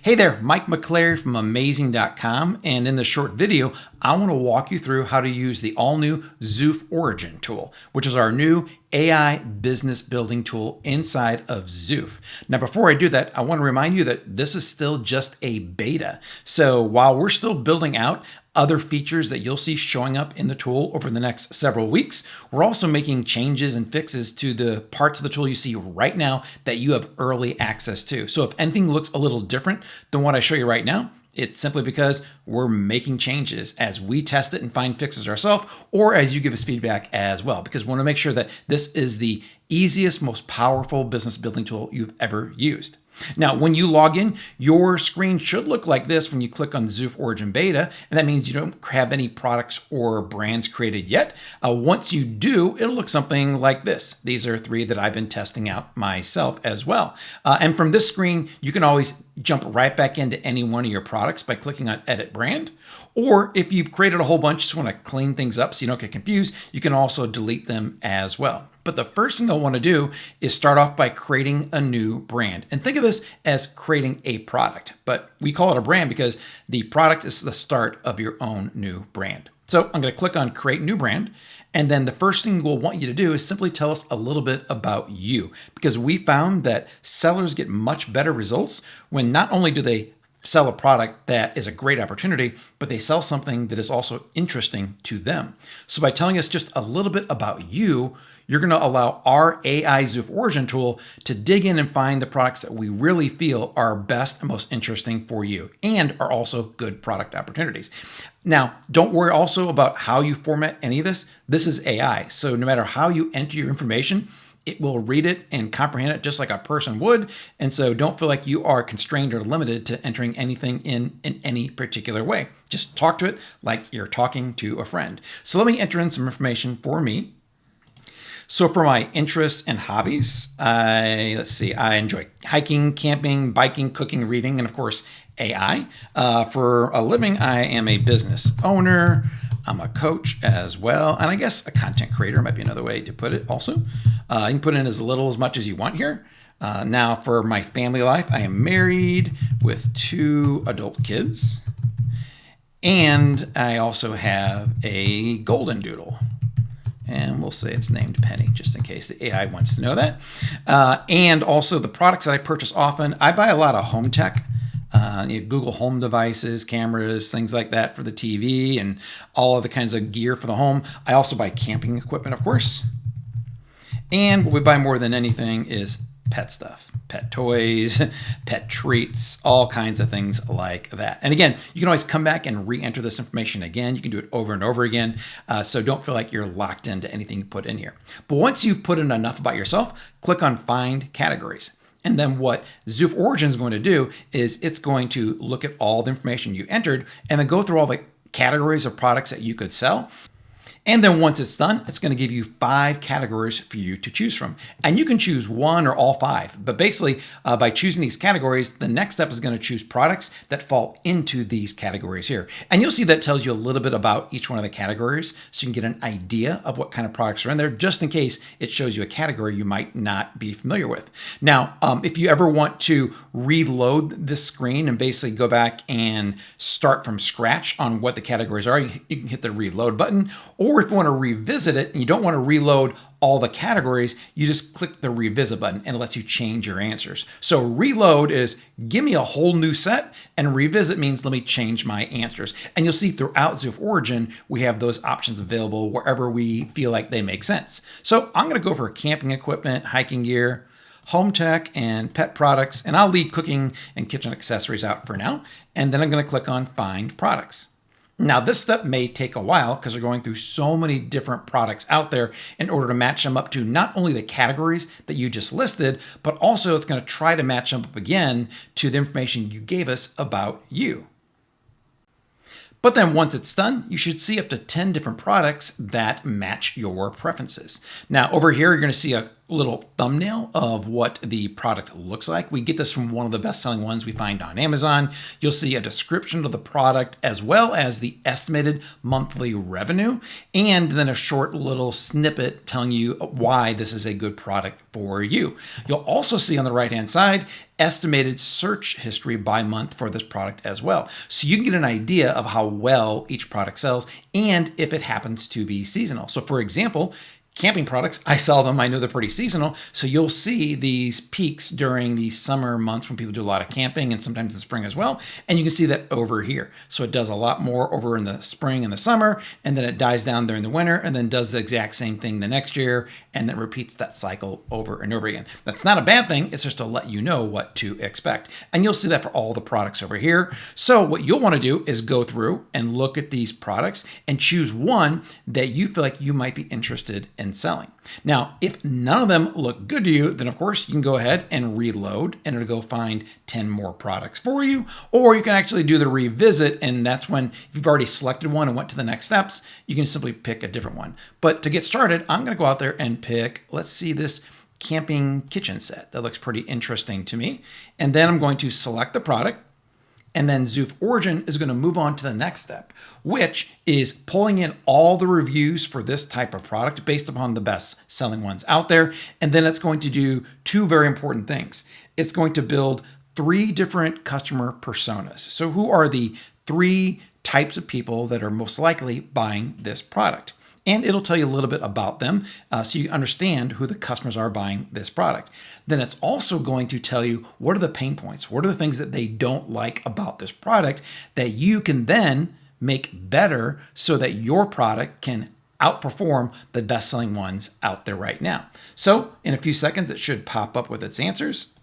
Hey there, Mike McClary from Amazing.com, and in this short video, I want to walk you through how to use the all-new Zoof Origin tool, which is our new AI business building tool inside of Zoof. Now, before I do that, I want to remind you that this is still just a beta. So while we're still building out other features that you'll see showing up in the tool over the next several weeks, we're also making changes and fixes to the parts of the tool you see right now that you have early access to. So if anything looks a little different than what I show you right now, it's simply because we're making changes as we test it and find fixes ourselves, or as you give us feedback as well, because we want to make sure that this is the easiest, most powerful business building tool you've ever used. Now, when you log in, your screen should look like this when you click on Zoof Origin Beta, and that means you don't have any products or brands created yet. Once you do, it'll look something like this. These are 3 that I've been testing out myself as well. And from this screen, you can always jump right back into any one of your products by clicking on Edit Brand. Or if you've created a whole bunch, just want to clean things up so you don't get confused, you can also delete them as well. But the first thing I'll want to do is start off by creating a new brand. And think of this as creating a product, but we call it a brand because the product is the start of your own new brand. So I'm going to click on Create New Brand. And then the first thing we'll want you to do is simply tell us a little bit about you, because we found that sellers get much better results when not only do they sell a product that is a great opportunity, but they sell something that is also interesting to them. So by telling us just a little bit about you, you're going to allow our AI Zoof Origin tool to dig in and find the products that we really feel are best and most interesting for you and are also good product opportunities. Now, don't worry also about how you format any of this. This is AI. So no matter how you enter your information, it will read it and comprehend it just like a person would. And so don't feel like you are constrained or limited to entering anything in any particular way. Just talk to it like you're talking to a friend. So let me enter in some information for me. So for my interests and hobbies, I enjoy hiking, camping, biking, cooking, reading, and of course, AI. For a living, I am a business owner. I'm a coach as well. And I guess a content creator might be another way to put it also. You can put in as little as much as you want here. Now for my family life, I am married with 2 adult kids. And I also have a golden doodle. And we'll say it's named Penny, just in case the AI wants to know that. And also the products that I purchase often, I buy a lot of home tech, Google Home devices, cameras, things like that for the TV and all other kinds of gear for the home. I also buy camping equipment, of course. And what we buy more than anything is pet stuff, pet toys, pet treats, all kinds of things like that. And again, you can always come back and re-enter this information again. You can do it over and over again. So don't feel like you're locked into anything you put in here. But once you've put in enough about yourself, click on Find Categories. And then what Zoof Origin is going to do is it's going to look at all the information you entered and then go through all the categories of products that you could sell. And then once it's done, it's going to give you 5 categories for you to choose from. And you can choose 1 or all 5. But basically, by choosing these categories, the next step is going to choose products that fall into these categories here. And you'll see that tells you a little bit about each one of the categories, so you can get an idea of what kind of products are in there, just in case it shows you a category you might not be familiar with. Now, if you ever want to reload this screen and basically go back and start from scratch on what the categories are, you can hit the reload button. Or if you want to revisit it and you don't want to reload all the categories, you just click the revisit button and it lets you change your answers. So reload is give me a whole new set, and revisit means let me change my answers. And you'll see throughout Zoof Origin, we have those options available wherever we feel like they make sense. So I'm going to go for camping equipment, hiking gear, home tech, and pet products. And I'll leave cooking and kitchen accessories out for now. And then I'm going to click on Find Products. Now, this step may take a while because we're going through so many different products out there in order to match them up to not only the categories that you just listed, but also it's going to try to match them up again to the information you gave us about you. But then once it's done, you should see up to 10 different products that match your preferences. Now over here, you're going to see a little thumbnail of what the product looks like. We get this from one of the best-selling ones we find on Amazon. You'll see a description of the product as well as the estimated monthly revenue, and then a short little snippet telling you why this is a good product for you. You'll also see on the right-hand side estimated search history by month for this product as well. So you can get an idea of how well each product sells and if it happens to be seasonal. So for example, camping products, I sell them. I know they're pretty seasonal. So you'll see these peaks during the summer months when people do a lot of camping and sometimes in spring as well. And you can see that over here. So it does a lot more over in the spring and the summer, and then it dies down during the winter and then does the exact same thing the next year and then repeats that cycle over and over again. That's not a bad thing. It's just to let you know what to expect. And you'll see that for all the products over here. So what you'll want to do is go through and look at these products and choose one that you feel like you might be interested in selling. Now, if none of them look good to you, then of course you can go ahead and reload and it'll go find 10 more products for you, or you can actually do the revisit, and that's when if you've already selected one and went to the next steps, you can simply pick a different one. But to get started, I'm going to go out there and pick, let's see, this camping kitchen set. That looks pretty interesting to me. And then I'm going to select the product. And then Zoof Origin is going to move on to the next step, which is pulling in all the reviews for this type of product based upon the best selling ones out there. And then it's going to do two very important things. It's going to build 3 different customer personas. So who are the 3 types of people that are most likely buying this product? And it'll tell you a little bit about them so you understand who the customers are buying this product. Then it's also going to tell you what are the pain points, what are the things that they don't like about this product that you can then make better so that your product can outperform the best-selling ones out there right now. So in a few seconds, it should pop up with its answers.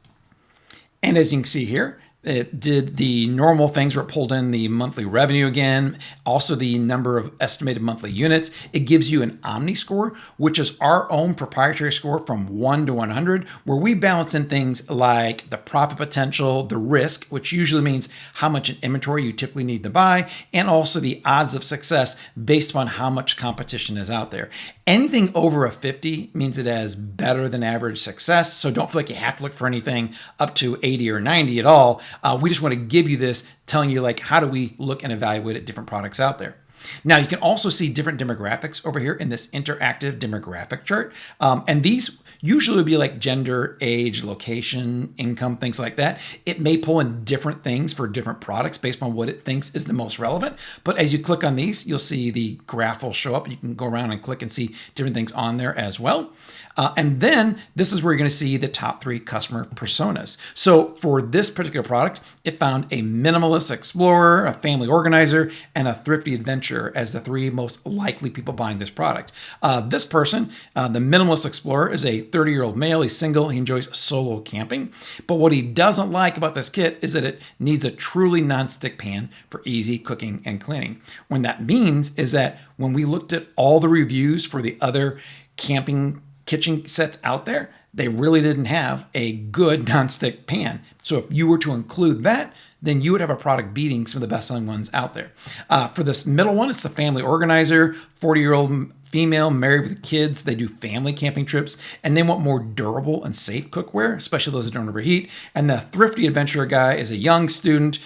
And as you can see here, it did the normal things where it pulled in the monthly revenue again, also the number of estimated monthly units. It gives you an Omni score, which is our own proprietary score from 1 to 100, where we balance in things like the profit potential, the risk, which usually means how much in inventory you typically need to buy, and also the odds of success based upon how much competition is out there. Anything over a 50 means it has better than average success. So don't feel like you have to look for anything up to 80 or 90 at all. We just want to give you this, telling you like, how do we look and evaluate at different products out there? Now you can also see different demographics over here in this interactive demographic chart. And these usually would be like gender, age, location, income, things like that. It may pull in different things for different products based on what it thinks is the most relevant. But as you click on these, you'll see the graph will show up. You can go around and click and see different things on there as well. And then this is where you're going to see the top 3 customer personas. So for this particular product, it found a minimalist explorer, a family organizer, and a thrifty adventurer as the 3 most likely people buying this product. This person, the minimalist explorer, is a 30-year-old male. He's single. He enjoys solo camping. But what he doesn't like about this kit is that it needs a truly nonstick pan for easy cooking and cleaning. What that means is that when we looked at all the reviews for the other camping kitchen sets out there, they really didn't have a good nonstick pan. So if you were to include that, then you would have a product beating some of the best-selling ones out there. For this middle one, it's the family organizer, 40-year-old female, married with kids. They do family camping trips, and they want more durable and safe cookware, especially those that don't overheat. And the thrifty adventurer guy is a young student,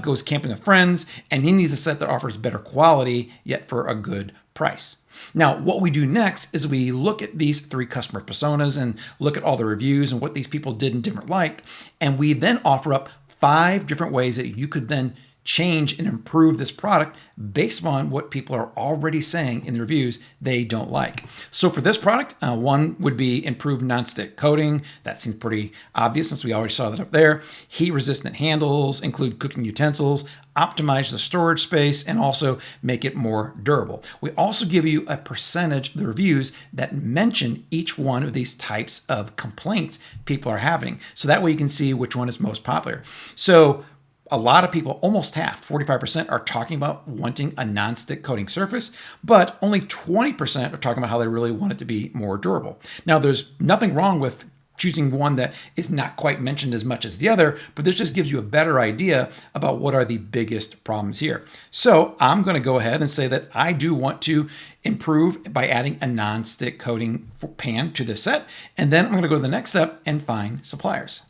goes camping with friends, and he needs a set that offers better quality, yet for a good price. Now, what we do next is we look at these 3 customer personas and look at all the reviews and what these people did and didn't like. And we then offer up 5 different ways that you could then change and improve this product based on what people are already saying in the reviews they don't like. So for this product, one would be improved nonstick coating. That seems pretty obvious since we already saw that up there. Heat resistant handles, include cooking utensils, optimize the storage space, and also make it more durable. We also give you a percentage of the reviews that mention each one of these types of complaints people are having. So that way you can see which one is most popular. So a lot of people, almost half, 45%, are talking about wanting a nonstick coating surface, but only 20% are talking about how they really want it to be more durable. Now, there's nothing wrong with choosing one that is not quite mentioned as much as the other, but this just gives you a better idea about what are the biggest problems here. So I'm going to go ahead and say that I do want to improve by adding a non-stick coating pan to this set. And then I'm going to go to the next step and find suppliers.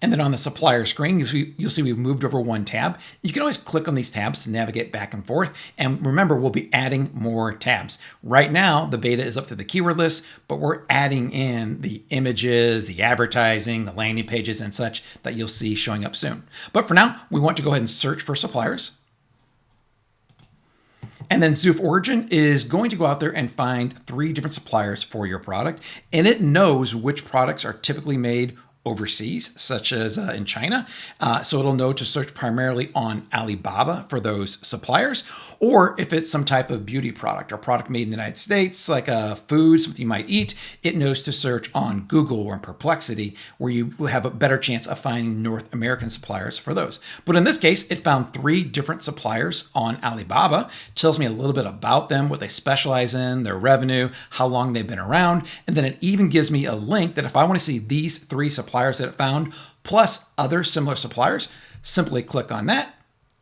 And then on the supplier screen, you'll see we've moved over one tab. You can always click on these tabs to navigate back and forth. And remember, we'll be adding more tabs. Right now, the beta is up to the keyword list, but we're adding in the images, the advertising, the landing pages, and such that you'll see showing up soon. But for now, we want to go ahead and search for suppliers. And then Zoof Origin is going to go out there and find 3 different suppliers for your product. And it knows which products are typically made overseas, such as in China. So it'll know to search primarily on Alibaba for those suppliers, or if it's some type of beauty product or product made in the United States, like food, something you might eat, it knows to search on Google or in Perplexity, where you will have a better chance of finding North American suppliers for those. But in this case, it found 3 different suppliers on Alibaba. It tells me a little bit about them, what they specialize in, their revenue, how long they've been around, and then it even gives me a link that if I want to see these 3 suppliers that it found, plus other similar suppliers, simply click on that,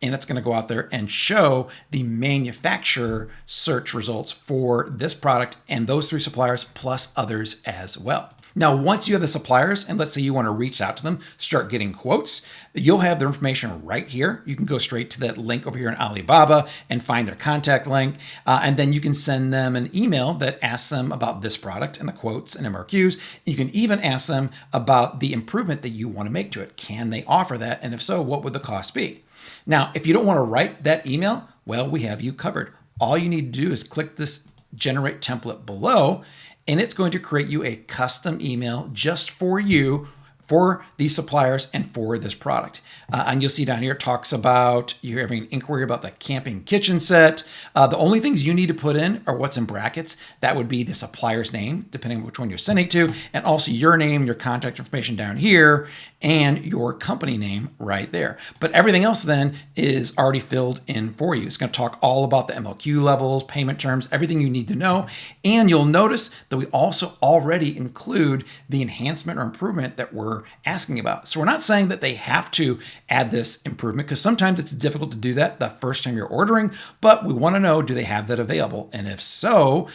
and it's going to go out there and show the manufacturer search results for this product and those 3 suppliers plus others as well. Now, once you have the suppliers, and let's say you want to reach out to them, start getting quotes, you'll have their information right here. You can go straight to that link over here in Alibaba and find their contact link. And then you can send them an email that asks them about this product and the quotes and MRQs. You can even ask them about the improvement that you want to make to it. Can they offer that? And if so, what would the cost be? Now, if you don't want to write that email, well, we have you covered. All you need to do is click this generate template below, and it's going to create you a custom email just for you, for these suppliers and for this product. And you'll see down here, it talks about you're having an inquiry about the camping kitchen set. The only things you need to put in are what's in brackets. That would be the supplier's name, depending on which one you're sending to, and also your name, your contact information down here, and your company name right there. But everything else then is already filled in for you. It's going to talk all about the MLQ levels, payment terms, everything you need to know. And you'll notice that we also already include the enhancement or improvement that we're asking about. So we're not saying that they have to add this improvement, because sometimes it's difficult to do that the first time you're ordering, but we want to know, do they have that available? And if so,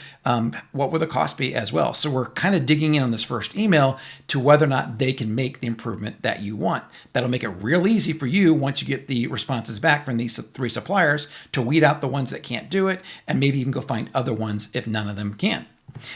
what would the cost be as well? So we're kind of digging in on this first email to whether or not they can make the improvement that you want. That'll make it real easy for you once you get the responses back from these 3 suppliers to weed out the ones that can't do it, and maybe even go find other ones if none of them can.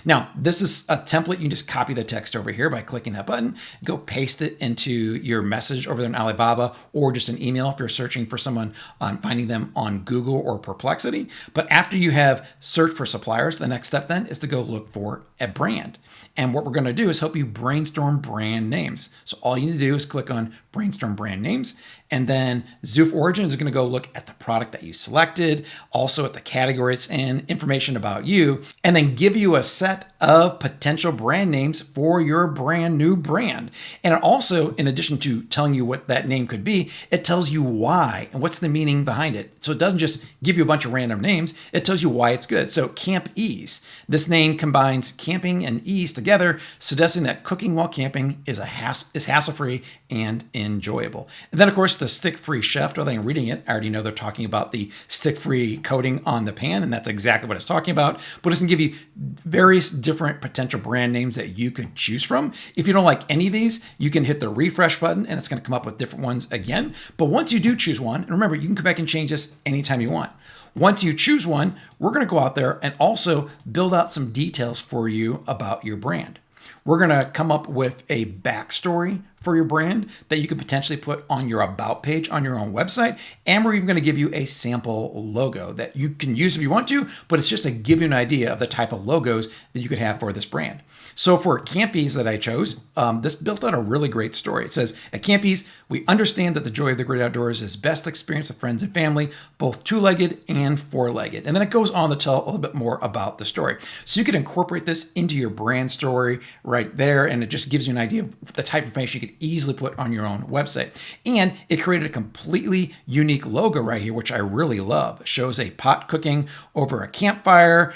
Now, this is a template. You can just copy the text over here by clicking that button, go paste it into your message over there in Alibaba, or just an email if you're searching for someone on finding them on Google or Perplexity. But after you have searched for suppliers, the next step then is to go look for a brand. And what we're going to do is help you brainstorm brand names. So all you need to do is click on brainstorm brand names. And then Zoof Origin is going to go look at the product that you selected, also at the category it's in, information about you, and then give you a set of potential brand names for your brand new brand. And it also, in addition to telling you what that name could be, it tells you why and what's the meaning behind it. So it doesn't just give you a bunch of random names, it tells you why it's good. So Camp Ease. This name combines camping and ease together, suggesting that cooking while camping is hassle-free and enjoyable. And then, of course, the stick-free chef, rather than reading it, I already know they're talking about the stick-free coating on the pan, and that's exactly what it's talking about. But it's going to give you various different potential brand names that you could choose from. If you don't like any of these, you can hit the refresh button, and it's going to come up with different ones again. But once you do choose one, and remember, you can come back and change this anytime you want. Once you choose one, we're going to go out there and also build out some details for you about your brand. We're going to come up with a backstory for your brand that you could potentially put on your about page on your own website. And we're even going to give you a sample logo that you can use if you want to, but it's just to give you an idea of the type of logos that you could have for this brand. So for Campies that I chose, this built out a really great story. It says, at Campies, we understand that the joy of the great outdoors is best experienced with friends and family, both 2-legged and 4-legged. And then it goes on to tell a little bit more about the story. So you could incorporate this into your brand story right there, and it just gives you an idea of the type of information you could easily put on your own website. And it created a completely unique logo right here, which I really love. It shows a pot cooking over a campfire,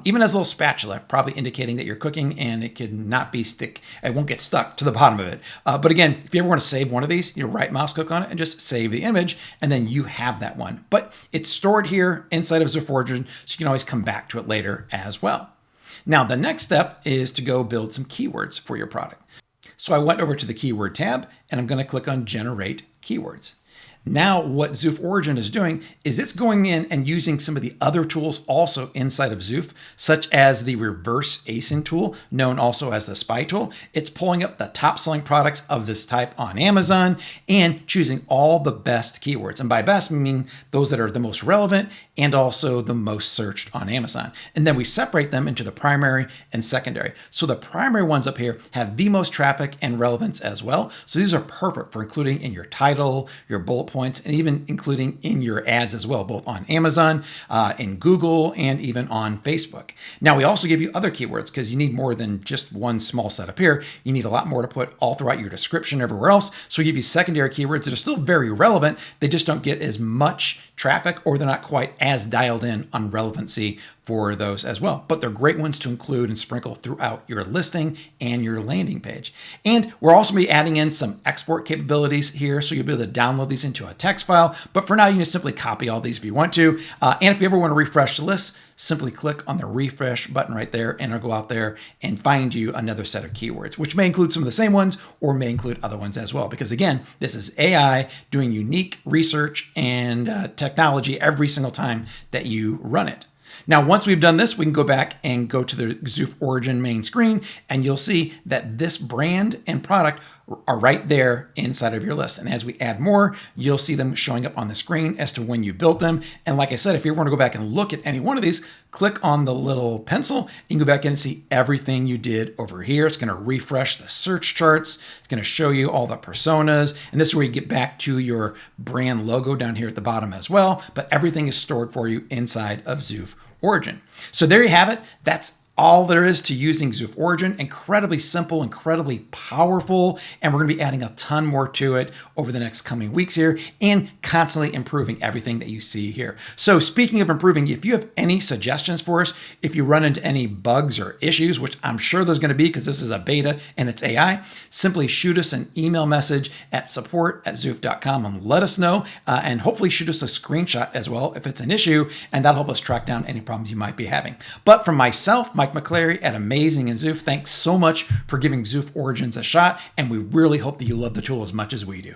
even as a little spatula, probably indicating that you're cooking and it it won't get stuck to the bottom of it. But again, if you ever want to save one of these, you right mouse click on it and just save the image, and then you have that one. But it's stored here inside of Zoof Origin, so you can always come back to it later as well. Now, the next step is to go build some keywords for your product. So I went over to the keyword tab and I'm going to click on generate keywords. Now what Zoof Origin is doing is it's going in and using some of the other tools also inside of Zoof, such as the reverse ASIN tool, known also as the spy tool. It's pulling up the top selling products of this type on Amazon and choosing all the best keywords. And by best, I mean those that are the most relevant and also the most searched on Amazon. And then we separate them into the primary and secondary. So the primary ones up here have the most traffic and relevance as well. So these are perfect for including in your title, your bullet points, and even including in your ads as well, both on Amazon, in Google, and even on Facebook. Now, we also give you other keywords because you need more than just one small set up here. You need a lot more to put all throughout your description everywhere else. So we give you secondary keywords that are still very relevant. They just don't get as much traffic, or they're not quite as dialed in on relevancy for those as well. But they're great ones to include and sprinkle throughout your listing and your landing page. And we're also going to be adding in some export capabilities here, so you'll be able to download these into a text file. But for now, you can just simply copy all these if you want to. And if you ever want to refresh the list, simply click on the refresh button right there, and it'll go out there and find you another set of keywords, which may include some of the same ones or may include other ones as well. Because again, this is AI doing unique research and technology every single time that you run it. Now, once we've done this, we can go back and go to the Zoof Origin main screen, and you'll see that this brand and product are right there inside of your list. And as we add more, you'll see them showing up on the screen as to when you built them. And like I said, if you want to go back and look at any one of these, click on the little pencil. You can go back in and see everything you did over here. It's going to refresh the search charts. It's going to show you all the personas. And this is where you get back to your brand logo down here at the bottom as well. But everything is stored for you inside of Zoof Origin. So there you have it. That's all there is to using Zoof Origin. Incredibly simple, incredibly powerful, and we're going to be adding a ton more to it over the next coming weeks here and constantly improving everything that you see here. So speaking of improving, if you have any suggestions for us, if you run into any bugs or issues, which I'm sure there's going to be because this is a beta and it's AI, simply shoot us an email message at support@zoof.com and let us know, and hopefully shoot us a screenshot as well if it's an issue, and that'll help us track down any problems you might be having. But from myself, Mike McClary at Amazing and Zoof, thanks so much for giving Zoof Origins a shot, and we really hope that you love the tool as much as we do.